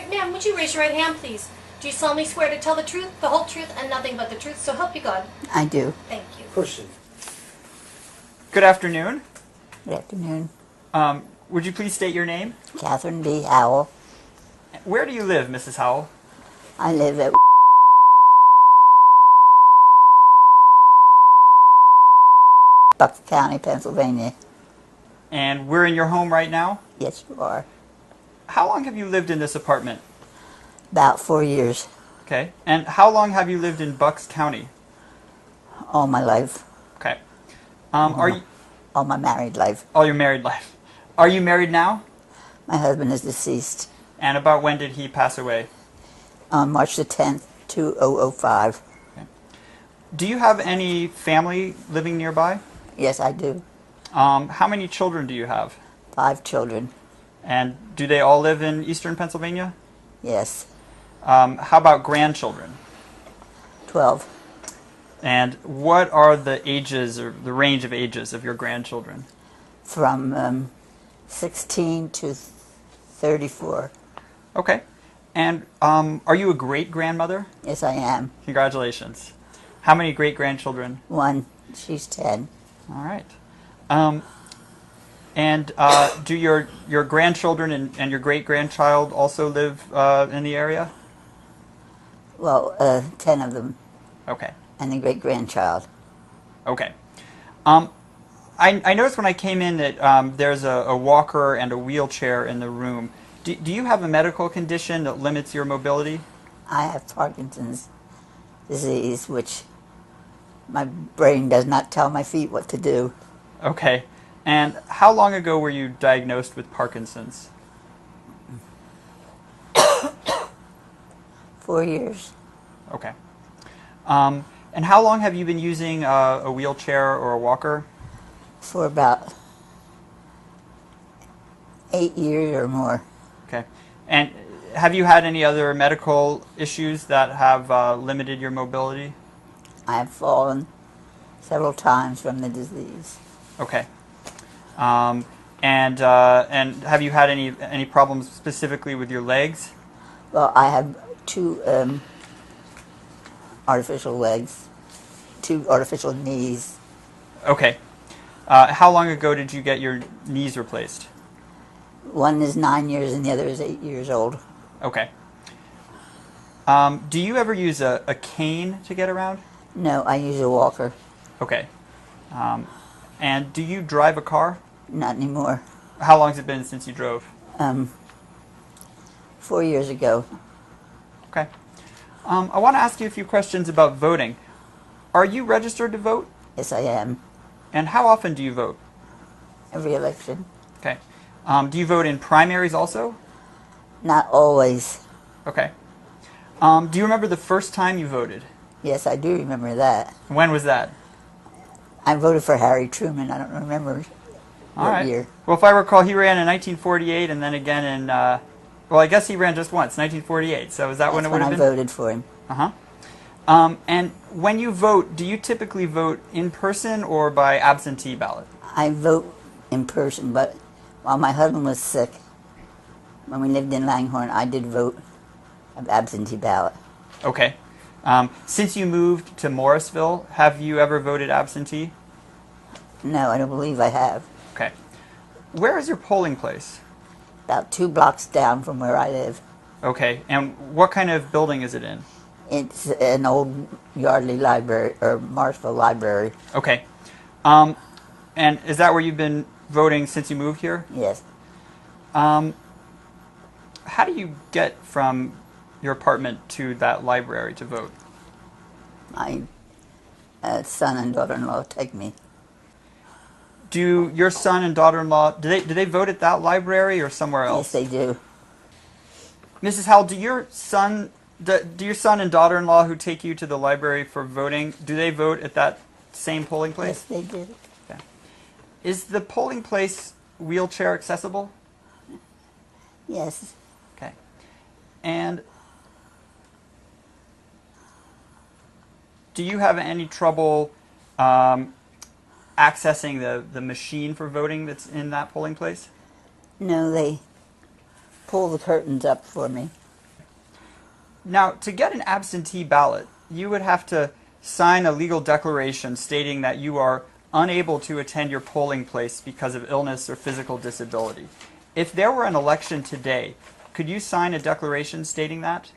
right, ma'am, would you raise your right hand, please? Do you solemnly swear to tell the truth, the whole truth, and nothing but the truth, so help you God? I do. Thank you. Person. Good afternoon. Good afternoon. Would you please state your name? Catherine B. Howell. Where do you live, Mrs. Howell? I live at Bucks County, Pennsylvania. And we're in your home right now? Yes, you are. How long have you lived in this apartment? About 4 years. Okay. And how long have you lived in Bucks County? All my life. Okay. Are you All my married life. all your married life? Are you married now? My husband is deceased And about when did he pass away? on March the 10th, 2005. Do you have any family living nearby? Yes, I do. How many children do you have? 5 children. And do they all live in eastern Pennsylvania? Yes. How about grandchildren? 12. And what are the ages or the range of ages of your grandchildren? From 16 to 34. Okay. And are you a great-grandmother? Yes, I am. Congratulations. How many great-grandchildren? 1. She's 10. All right. And do your grandchildren and your great-grandchild also live in the area? Well, 10 of them. Okay. And the great-grandchild. Okay. I noticed when I came in that there's a walker and a wheelchair in the room. Do you have a medical condition that limits your mobility? I have Parkinson's disease, which my brain does not tell my feet what to do. Okay. And how long ago were you diagnosed with Parkinson's? 4 years. Okay. And how long have you been using a wheelchair or a walker? For about 8 years or more. Okay. And have you had any other medical issues that have limited your mobility? I have fallen several times from the disease. Okay. And have you had any problems specifically with your legs? Well, I have 2 artificial legs, 2 artificial knees. Okay. How long ago did you get your knees replaced? One is 9 years and the other is 8 years old. Okay. Do you ever use a cane to get around? No, I use a walker. Okay. And do you drive a car? Not anymore. How long has it been since you drove? 4 years ago. Okay. I want to ask you a few questions about voting. Are you registered to vote? Yes, I am. And how often do you vote? Every election. Okay. Do you vote in primaries also? Not always. Okay. Do you remember the first time you voted? Yes, I do remember that. When was that? I voted for Harry Truman. I don't remember All what right. year. Well, if I recall, he ran in 1948 and then again in, well, I guess he ran just once, 1948. So is that when it would have been? I voted for him. Uh-huh. And when you vote, do you typically vote in person or by absentee ballot? I vote in person, but while my husband was sick, when we lived in Langhorne, I did vote absentee ballot. Okay. Since you moved to Morrisville, have you ever voted absentee? No, I don't believe I have. Okay. Where is your polling place? About 2 blocks down from where I live. Okay. And what kind of building is it in? It's an old Yardley library, or Marshville library. Okay. And is that where you've been voting since you moved here? Yes. How do you get from your apartment to that library to vote? My son and daughter-in-law take me. Do your son and daughter-in-law, do they vote at that library or somewhere else? Yes, they do. Mrs. Howell, do your son and daughter-in-law who take you to the library for voting, do they vote at that same polling place? Yes, they do. Okay. Is the polling place wheelchair accessible? Yes. Okay. And do you have any trouble accessing the machine for voting that's in that polling place? No, they pull the curtains up for me. Now, to get an absentee ballot, you would have to sign a legal declaration stating that you are unable to attend your polling place because of illness or physical disability. If there were an election today, could you sign a declaration stating that?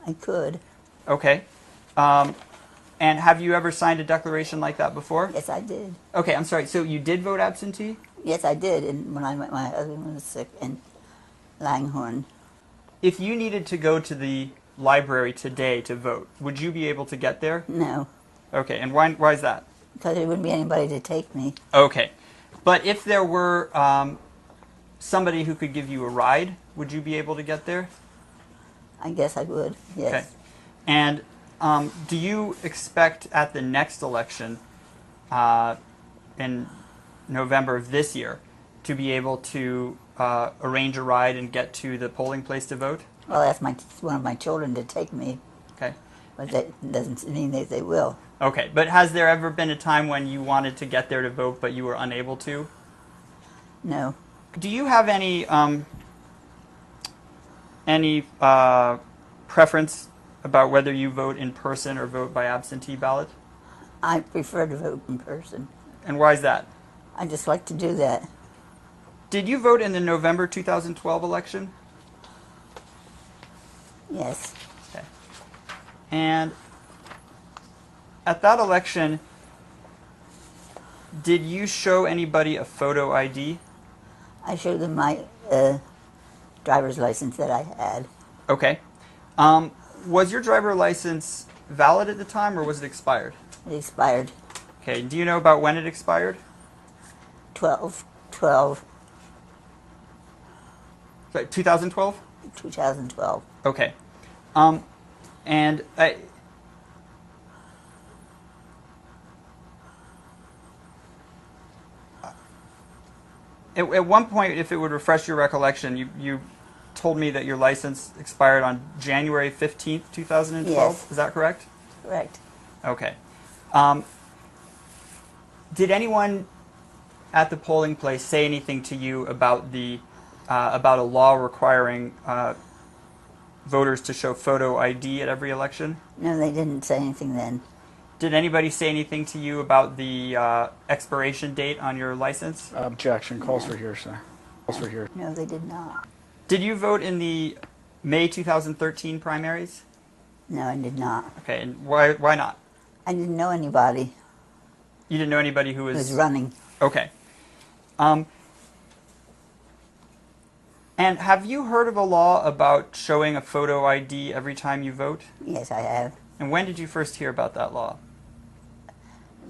I could. Okay. And have you ever signed a declaration like that before? Yes, I did. Okay, I'm sorry. So you did vote absentee? Yes, I did. And when my husband was sick in Langhorne. If you needed to go to the library today to vote, would you be able to get there? No, Okay, and why is that? because there wouldn't be anybody to take me. Okay. But if there were somebody who could give you a ride, would you be able to get there? I guess I would, yes. Okay. And do you expect at the next election in November of this year to be able to arrange a ride and get to the polling place to vote? Well, ask one of my children to take me, Okay. but that doesn't mean that they will. Okay. But has there ever been a time when you wanted to get there to vote but you were unable to? No. Do you have any preference about whether you vote in person or vote by absentee ballot? I prefer to vote in person. And why is that? I just like to do that. Did you vote in the November 2012 election? Yes. Okay. And at that election, did you show anybody a photo ID? I showed them my driver's license that I had. Okay. Was your driver license valid at the time or was it expired? It expired Okay. Do you know about when it expired? 12/12/2012. 2012? Okay. And at one point, if it would refresh your recollection, you told me that your license expired on January 15th, 2012. Yes. Is that correct? Correct. Okay. Did anyone at the polling place say anything to you about about a law requiring voters to show photo ID at every election? No, they didn't say anything then. Did anybody say anything to you about the expiration date on your license? Objection. Calls for hearsay. Calls for hearsay. No, they did not. Did you vote in the May 2013 primaries? No, I did not. Okay, and why not? I didn't know anybody You didn't know anybody who who was... was running. Okay. And have you heard of a law about showing a photo ID every time you vote? Yes, I have. And when did you first hear about that law?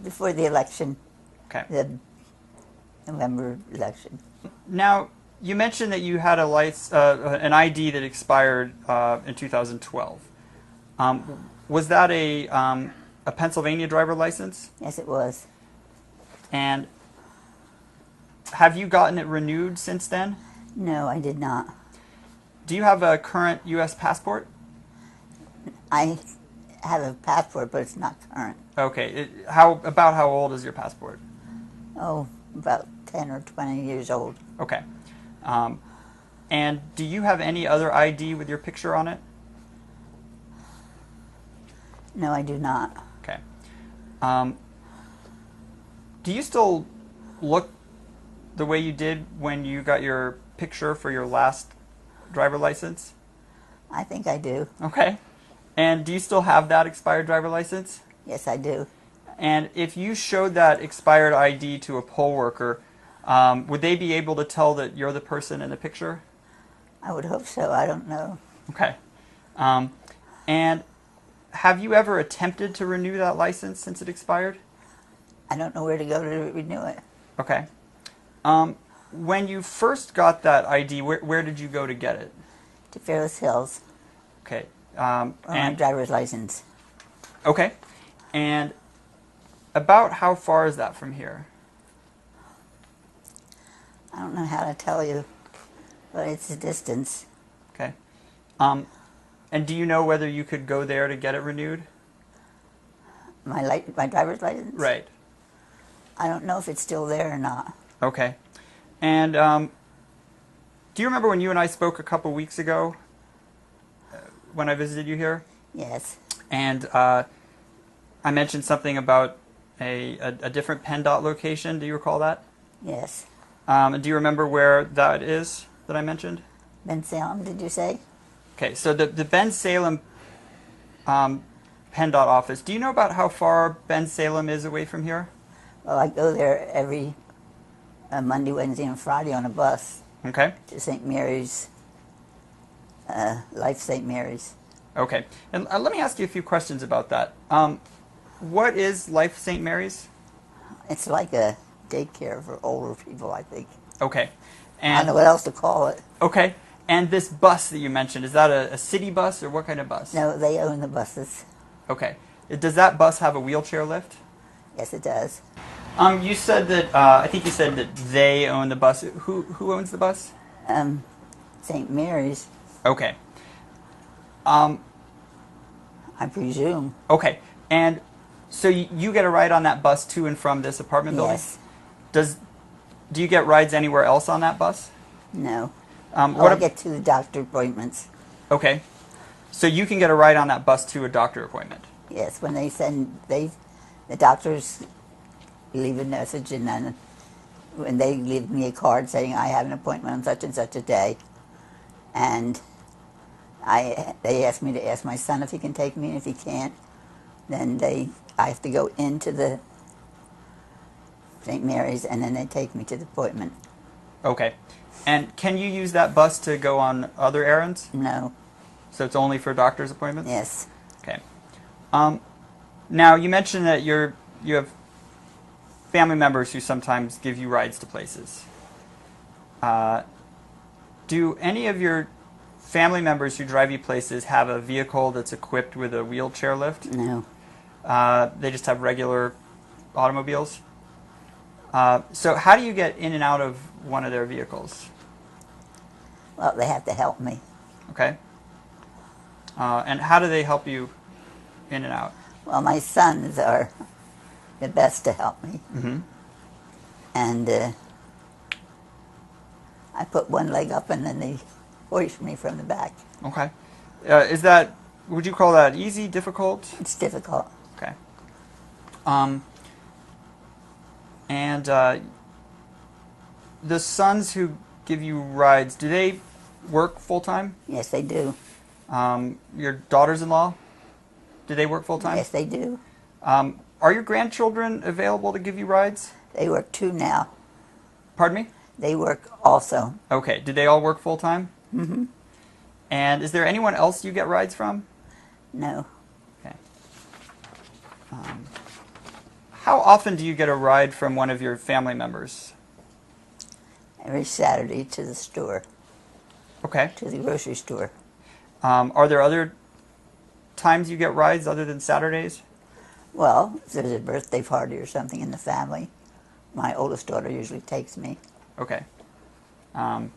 Before the election, Okay. the November election. Now, you mentioned that you had an ID that expired in 2012. Was that a Pennsylvania driver license? Yes, it was. And have you gotten it renewed since then? No, I did not. Do you have a current U.S. passport? I have a passport, but it's not current. Okay. How old is your passport? Oh, about 10 or 20 years old. Okay. And do you have any other ID with your picture on it? No, I do not. Okay. Do you still look the way you did when you got your picture for your last driver license? I think I do. Okay. And do you still have that expired driver license? Yes, I do. And if you showed that expired ID to a poll worker, would they be able to tell that you're the person in the picture? I would hope so. I don't know. Okay. And have you ever attempted to renew that license since it expired? I don't know where to go to renew it. Okay. When you first got that ID, where did you go to get it? To Fairless Hills. Okay. Or my driver's license. Okay. And about how far is that from here? I don't know how to tell you, but it's a distance. Okay. And do you know whether you could go there to get it renewed? My driver's license? Right. I don't know if it's still there or not. Okay. And do you remember when you and I spoke a couple weeks ago? when I visited you here? Yes. And I mentioned something about a different PennDOT location. Do you recall that? Yes. Do you remember where that is that I mentioned? Ben Salem, did you say? Okay, so the Ben Salem PennDOT office, do you know about how far Ben Salem is away from here? Well, I go there every Monday, Wednesday, and Friday on a bus Okay. to St. Mary's, Life St. Mary's. Okay. And let me ask you a few questions about that. What is Life St. Mary's? It's like a daycare for older people, I think. Okay. I don't And know what else to call it. okay. And this bus that you mentioned, is that a city bus or what kind of bus? No, they own the buses. Okay. Does that bus have a wheelchair lift? Yes, it does. You said that I think you said that they own the bus. Who owns the bus? St. Mary's, Okay. I presume. Okay. And so you get a ride on that bus to and from this apartment building? Yes. Do you get rides anywhere else on that bus? No. What I get to the doctor appointments. Okay. So you can get a ride on that bus to a doctor appointment. Yes, when the doctors leave a message, and then when they leave me a card saying I have an appointment on such and such a day, and they ask me to ask my son if he can take me, and if he can't, then I have to go into the St. Mary's, and then they take me to the appointment. Okay. And can you use that bus to go on other errands? No. So it's only for doctor's appointments? Yes. Okay. Now you mentioned that you have family members who sometimes give you rides to places. Do any of your family members who drive you places have a vehicle that's equipped with a wheelchair lift? No. They just have regular automobiles? So how do you get in and out of one of their vehicles? Well, they have to help me. Okay. And how do they help you in and out? Well, my sons are the best to help me. Mm-hmm. And I put one leg up, and then they hoist me from the back. Okay. Would you call that easy, difficult? It's difficult. Okay. And the sons who give you rides, do they work full-time? Yes, they do. Your daughters-in-law, do they work full-time? Yes, they do. Are your grandchildren available to give you rides? They work too now. Pardon me? They work also. Okay. Do they all work full-time? Mm-hmm. And is there anyone else you get rides from? No. Okay. How often do you get a ride from one of your family members? Every Saturday to the store, Okay. to the grocery store. Are there other times you get rides other than Saturdays? Well, if there's a birthday party or something in the family, my oldest daughter usually takes me. Okay. Are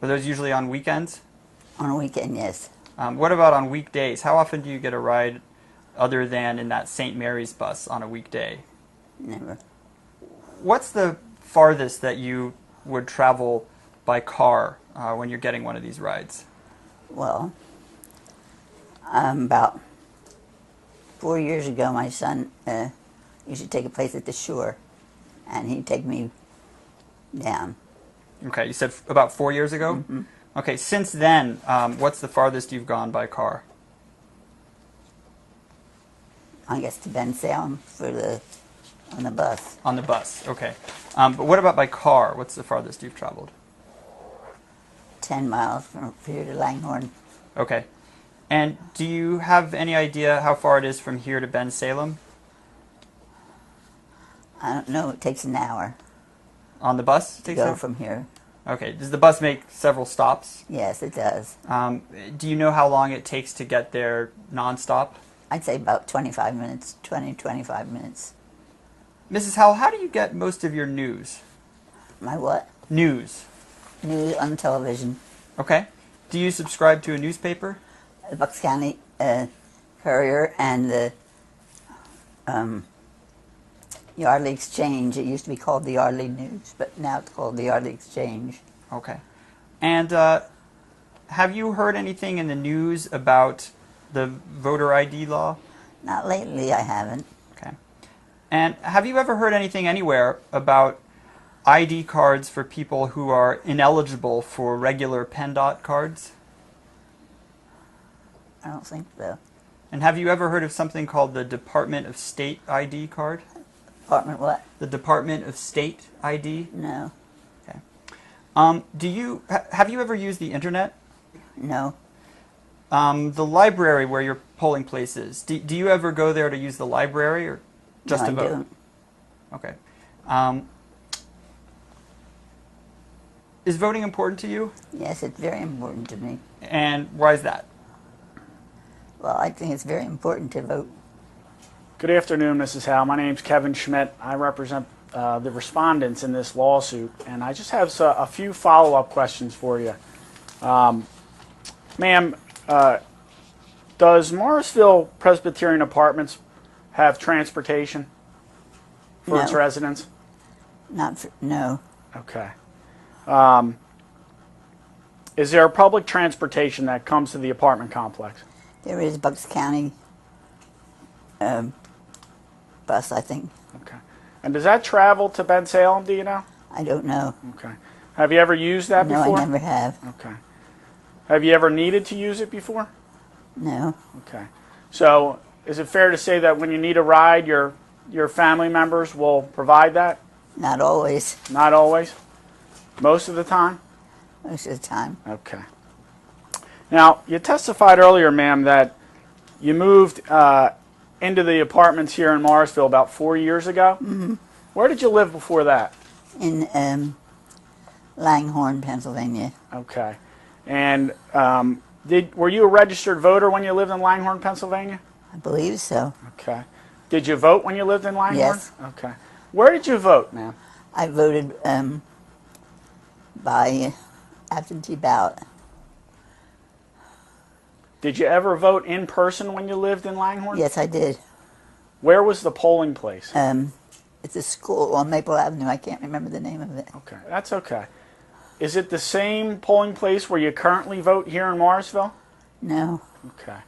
those usually on weekends? On a weekend, yes. What about on weekdays? How often do you get a ride other than in that St. Mary's bus on a weekday? Never. What's the farthest that you would travel by car when you're getting one of these rides? Well, about 4 years ago, my son used to take a place at the shore, and he'd take me down. Okay, you said about 4 years ago? Mm-hmm. Okay, since then, what's the farthest you've gone by car? I guess to Ben Salem on the bus. On the bus, okay. But what about by car? What's the farthest you've traveled? 10 miles from here to Langhorne. Okay. And do you have any idea how far it is from here to Ben Salem? I don't know, it takes an hour On the bus? to go from here. Okay. Does the bus make several stops? Yes, it does. Do you know how long it takes to get there nonstop? I'd say about 25 minutes, 25 minutes. Mrs. Howell, how do you get most of your news? My what? News. News on television. Okay. Do you subscribe to a newspaper? The Bucks County Courier and the Yardley Exchange. It used to be called the Yardley News, but now it's called the Yardley Exchange. Okay. And have you heard anything in the news about the voter ID law? Not lately, I haven't. Okay. And have you ever heard anything anywhere about ID cards for people who are ineligible for regular PennDOT cards? I don't think so. And have you ever heard of something called the Department of State ID card? Department what? The Department of State ID? No. Okay. Have you ever used the internet? No. The library where your polling place is. Do you ever go there to use the library or just No, to I vote? don't. Okay. Is voting important to you? Yes, it's very important to me. And why is that? Well, I think it's very important to vote. Good afternoon, Mrs. Howell. My name's Kevin Schmidt. I represent the respondents in this lawsuit, and I just have a few follow-up questions for you. Ma'am, does Morrisville Presbyterian Apartments have transportation for its No. residents? No. Okay. Is there a public transportation that comes to the apartment complex? There is Bucks County bus, I think. Okay. And does that travel to Bensalem, do you know? I don't know. Okay. Have you ever used that No, before? I never have. Okay. Have you ever needed to use it before? No. Okay. So is it fair to say that when you need a ride, your family members will provide that? Not always. Not always? Most of the time? Most of the time. Okay. Now, you testified earlier, ma'am, that you moved into the apartments here in Morrisville about 4 years ago. Mm-hmm. Where did you live before that? In Langhorne, Pennsylvania. Okay. And were you a registered voter when you lived in Langhorne, Pennsylvania? I believe so. Okay. Did you vote when you lived in Langhorne? Yes. Okay. Where did you vote, ma'am? I voted by absentee ballot. Did you ever vote in person when you lived in Langhorne? Yes, I did. Where was the polling place? It's a school on Maple Avenue. I can't remember the name of it. Okay, that's okay. Is it the same polling place where you currently vote here in Morrisville? No. Okay.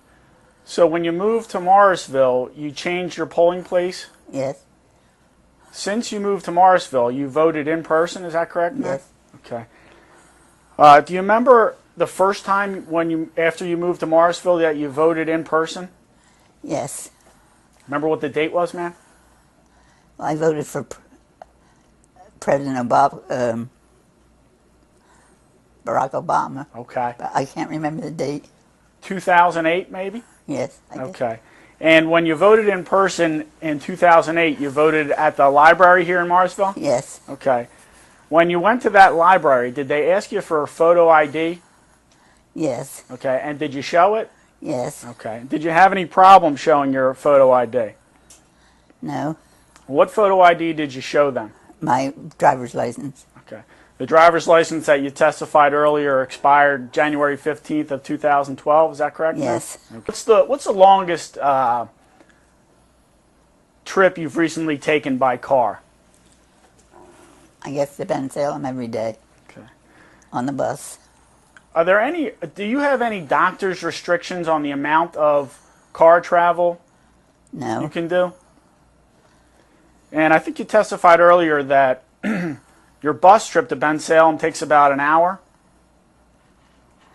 So when you moved to Morrisville, you changed your polling place? Yes. Since you moved to Morrisville, you voted in person, is that correct, ma'am? Yes. Okay. Do you remember the first time after you moved to Morrisville that you voted in person? Yes. Remember what the date was, ma'am? Well, I voted for President Barack Obama. Okay. But I can't remember the date. 2008, maybe? Yes. I did. Okay. And when you voted in person in 2008, you voted at the library here in Morrisville? Yes. Okay. When you went to that library, did they ask you for a photo ID? Yes. Okay. And did you show it? Yes. Okay. Did you have any problem showing your photo ID? No. What photo ID did you show them? My driver's license. Okay. The driver's license that you testified earlier expired January 15th of 2012. Is that correct? Yes. Ma'am? What's the longest trip you've recently taken by car? I guess to Bensalem every day. Okay. On the bus. Do you have any doctor's restrictions on the amount of car travel No. you can do? And I think you testified earlier that your bus trip to Bensalem takes about an hour.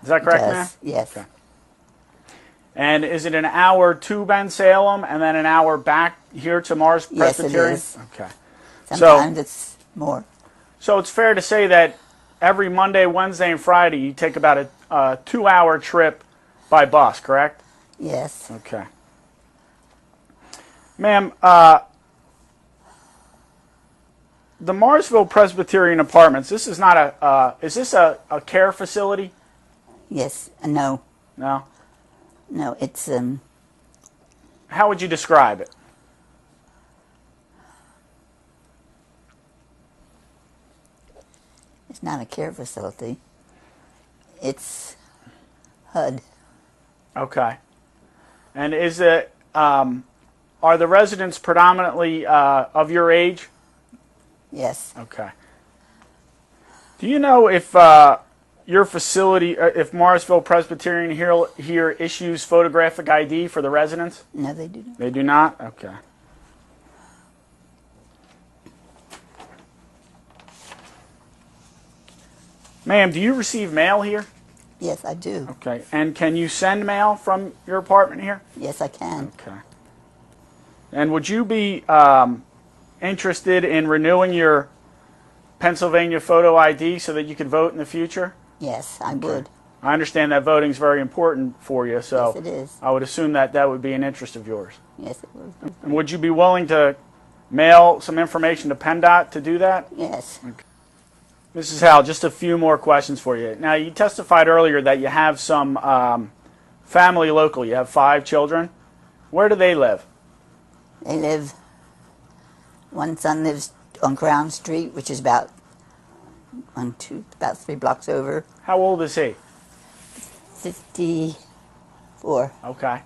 Is that correct, ma'am? Yes. Okay. And is it an hour to Bensalem and then an hour back here to Mars Yes, it Presbyterian? is. Okay. Sometimes it's more. So it's fair to say that every Monday, Wednesday, and Friday you take about a 2-hour trip by bus, correct? Yes. Okay. Ma'am, the Morrisville Presbyterian Apartments, this is not is this a care facility? Yes. No. No? No, it's How would you describe it? it's not a care facility. It's HUD. Okay. And is it, are the residents predominantly of your age? Yes. Okay. Do you know if your facility, if Morrisville Presbyterian here issues photographic ID for the residents? No, they do not. They do not? Okay. Ma'am, do you receive mail here? Yes, I do. Okay. And can you send mail from your apartment here? Yes, I can. Okay. And would you be interested in renewing your Pennsylvania photo ID so that you could vote in the future? Yes, I would. I understand that voting is very important for you, so Yes, it is. I would assume that that would be an interest of yours. Yes, it would. And would you be willing to mail some information to PennDOT to do that? Yes. Mrs. Howell, just a few more questions for you. Now, you testified earlier that you have some family local. You have 5 children. Where do they live? They live, one son lives on Crown Street, which is about 3 blocks over. How old is he? 54. Okay.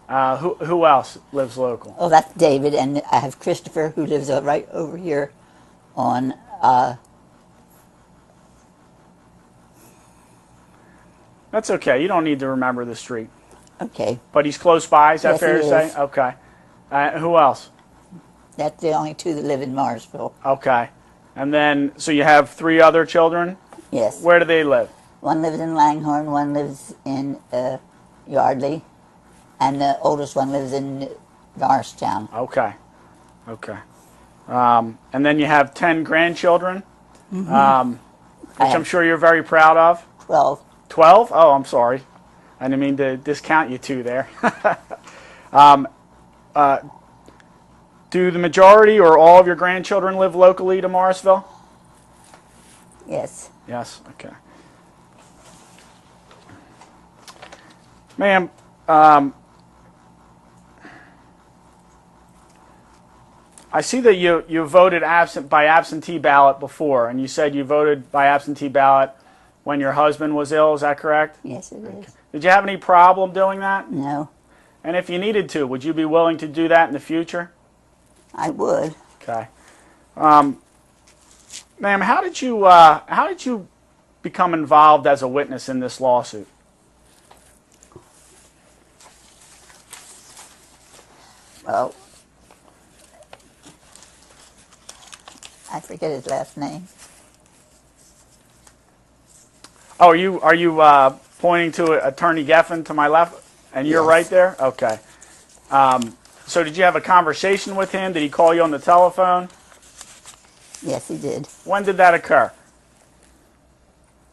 Who else lives local? Oh, that's David, and I have Christopher, who lives right over here on, That's okay. You don't need to remember the street. okay, But he's close by, is that Yes, fair he to say? is. Okay. Who else? that's the only 2 that live in Morrisville. Okay. And then, so you have 3 other children? Yes. Where do they live? One lives in Langhorne, one lives in Yardley, and the oldest one lives in Norristown. Okay. Okay. And then you have 10 grandchildren, which I'm sure you're very proud of. 12. 12? Oh, I'm sorry. I didn't mean to discount you 2 there. Do the majority or all of your grandchildren live locally to Morrisville? Yes. Yes, okay. Ma'am, I see that you voted by absentee ballot before, and you said you voted by absentee ballot when your husband was ill, is that correct? Yes, it is. Did you have any problem doing that? No, And if you needed to, would you be willing to do that in the future? I would. Okay. Ma'am, how did you become involved as a witness in this lawsuit? Well, I forget his last name. Oh, are you pointing to Attorney Geffen to my left, and you're Yes. right there? Okay. So did you have a conversation with him? Did he call you on the telephone? Yes, he did. When did that occur?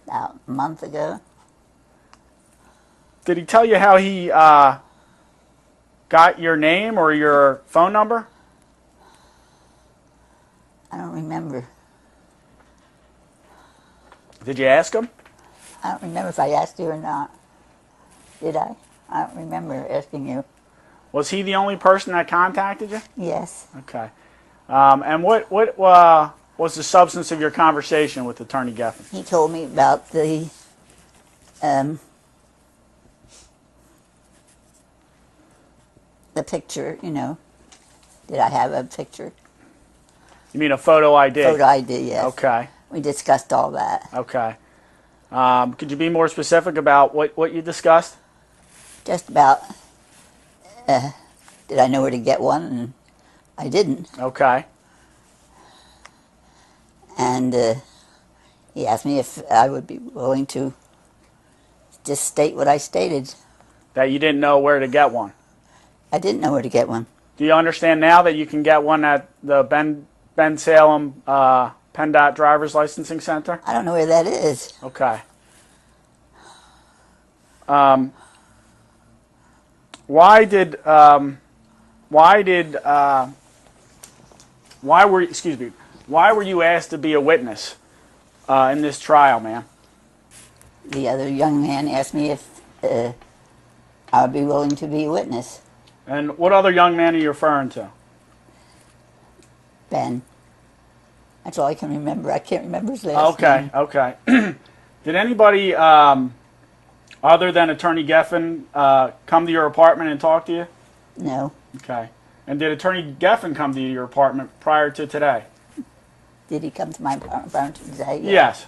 About a month ago. Did he tell you how he got your name or your phone number? I don't remember. Did you ask him? I don't remember if I asked you or not. Did I? I don't remember asking you. Was he the only person that contacted you? Yes. Okay. And what was the substance of your conversation with Attorney Geffen? He told me about the picture, you know. Did I have a picture? You mean a photo ID? Photo ID, yes. Okay. We discussed all that. Okay. Could you be more specific about what you discussed? Just about, did I know where to get one? And I didn't. Okay. And he asked me if I would be willing to just state what I stated. That you didn't know where to get one. I didn't know where to get one. Do you understand now that you can get one at the Ben Salem PennDOT Driver's Licensing Center? I don't know where that is. Okay. Why were you asked to be a witness in this trial, ma'am? The other young man asked me if I would be willing to be a witness. And what other young man are you referring to? Ben. That's all I can remember. I can't remember his last name. Okay. Did anybody other than Attorney Geffen come to your apartment and talk to you? No. Okay. And did Attorney Geffen come to your apartment prior to today? Did he come to my apartment today? Yes.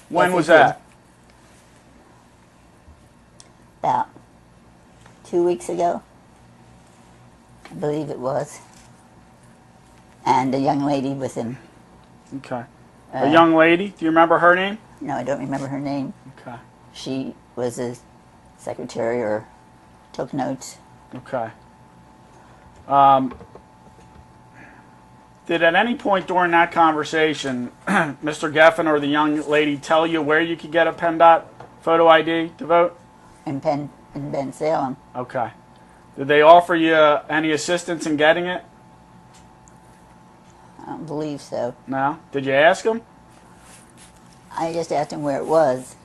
When Yes, was he did. that? About 2 weeks ago, I believe it was. And a young lady with him. Okay. A young lady? Do you remember her name? No, I don't remember her name. Okay. She was a secretary or took notes. Okay. Did at any point during that conversation, Mr. Geffen or the young lady tell you where you could get a PennDOT photo ID to vote? In Ben Salem. Okay. Did they offer you any assistance in getting it? I don't believe so. No? Did you ask them? I just asked him where it was.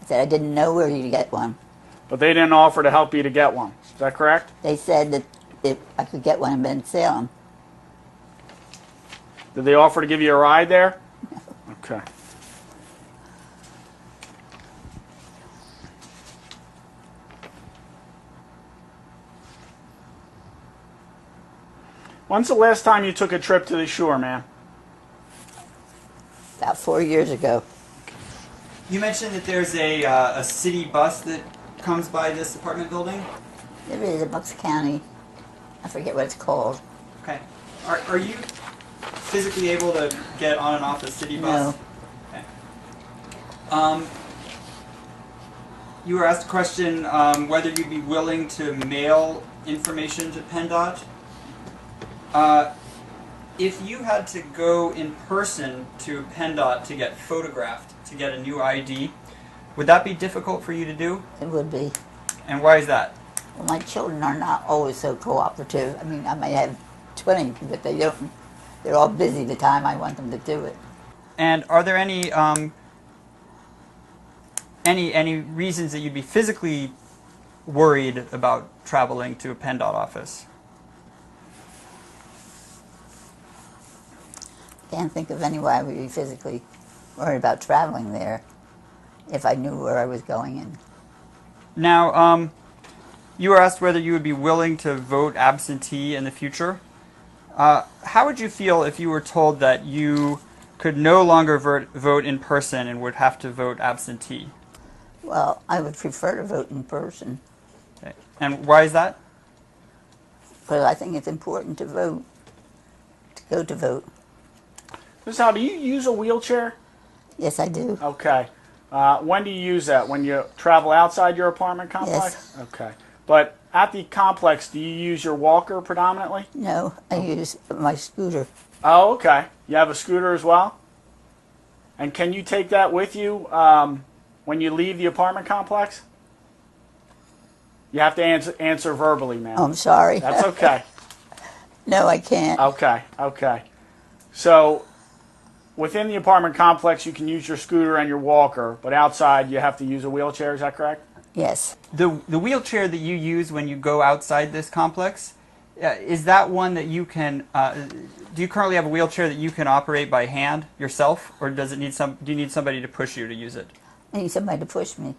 I said I didn't know where you get one. But they didn't offer to help you to get one. Is that correct? They said that if I could get one in Ben Salem. Did they offer to give you a ride there? No. Okay. When's the last time you took a trip to the shore, ma'am? About 4 years ago. You mentioned that there's a city bus that comes by this apartment building. There is a Bucks County. I forget what it's called. Okay. Are you physically able to get on and off the city bus? No. Okay. You were asked a question whether you'd be willing to mail information to PennDOT. If you had to go in person to PennDOT to get photographed, to get a new ID, would that be difficult for you to do? It would be. And why is that? Well, my children are not always so cooperative. I mean, I may have 20, but they don't. They're all busy the time I want them to do it. And are there any reasons that you'd be physically worried about traveling to a PennDOT office? Can't think of any way I would be physically worried about traveling there if I knew where I was going in. Now, you were asked whether you would be willing to vote absentee in the future. How would you feel if you were told that you could no longer vote in person and would have to vote absentee? Well, I would prefer to vote in person, Okay. And why is that? but I think it's important to vote, to go to vote. Ms. Howell, do you use a wheelchair? Yes, I do. Okay. When do you use that? When you travel outside your apartment complex? Yes. Okay. But at the complex, do you use your walker predominantly? No, I use my scooter. Oh, okay. You have a scooter as well? And can you take that with you when you leave the apartment complex? You have to answer verbally, ma'am. Oh, I'm sorry. That's okay. No, I can't. Okay, okay. So within the apartment complex, you can use your scooter and your walker, but outside you have to use a wheelchair. Is that correct? Yes. The wheelchair that you use when you go outside this complex, is that one that you can? Do you currently have a wheelchair that you can operate by hand yourself, or does it need do you need somebody to push you to use it? I need somebody to push me.